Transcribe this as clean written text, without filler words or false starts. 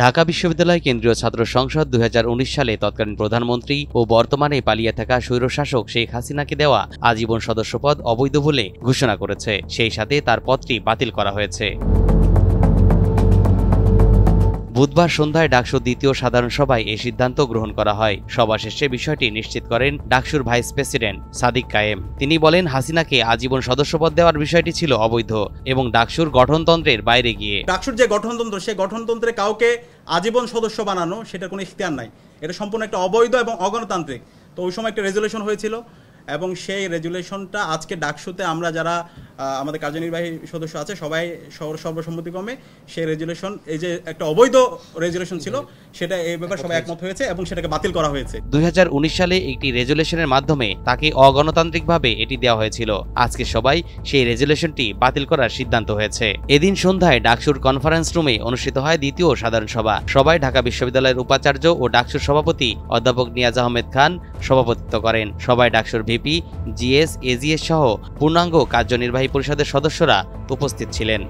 ঢাকা বিশ্ববিদ্যালয় কেন্দ্রীয় ছাত্র সংসদ 2019 সালে তৎকালীন প্রধানমন্ত্রী ও বর্তমানে পালিয়ে থাকা স্বৈরশাসক শেখ হাসিনাকে দেওয়া আজীবন সদস্যপদ অবৈধ বলে ঘোষণা করেছে। সেই সাথে তার পদটি বাতিল করা হয়েছে। বুধবার সন্ধ্যায় ডাকসুর দ্বিতীয় সাধারণ সভায় এই সিদ্ধান্ত গ্রহণ করা হয়। সভা শেষে বিষয়টি নিশ্চিত করেন ডাকসুর ভাইস প্রেসিডেন্ট সাদিক কায়েম। তিনি বলেন, হাসিনাকে আজীবন সদস্যপদ দেওয়ার বিষয়টি ছিল অবৈধ এবং ডাকসুর গঠনতন্ত্রের বাইরে গিয়ে। ডাকসুর যে গঠনতন্ত্র, সেই গঠনতন্ত্রে কাউকে আজীবন সদস্য বানানো সেটার কোনো ইখতিয়ার নাই। এটা সম্পূর্ণ একটা অবৈধ এবং অগণতান্ত্রিক। তো ওই সময় একটা রেজুলেশন হয়েছিল এবং সেই রেজুলেশনটা আজকে ডাকসুতে আমরা যারা আমাদের কার্যনির্বাহী সদস্য আছে সবাই সর্বসম্মতিক্রমে সেই রেজুলেশন, এই যে একটা অবৈধ রেজুলেশন ছিল, সেটা এই ব্যাপারে সবাই একমত হয়েছে এবং সেটাকে বাতিল করা হয়েছে। 2019 সালে একটি রেজুলেশনের মাধ্যমে তাকে অগণতান্ত্রিকভাবে এটি দেওয়া হয়েছিল। আজকে সবাই সেই রেজুলেশনটি বাতিল করার সিদ্ধান্ত হয়েছে। এদিন সন্ধ্যায় ডাকসুর কনফারেন্স রুমে অনুষ্ঠিত হয় দ্বিতীয় সাধারণ সভা। সবাই ঢাকা বিশ্ববিদ্যালয়ের উপাচার্য ও ডাকসুর সভাপতি অধ্যাপক নিয়াজ আহমেদ খান সভাপতিত্ব করেন। সবাই ডাকসুর ভিপি, জিএস, এজিএস সহ পূর্ণাঙ্গ কার্যনির্বাহী পরিষদের সদস্যরা উপস্থিত ছিলেন।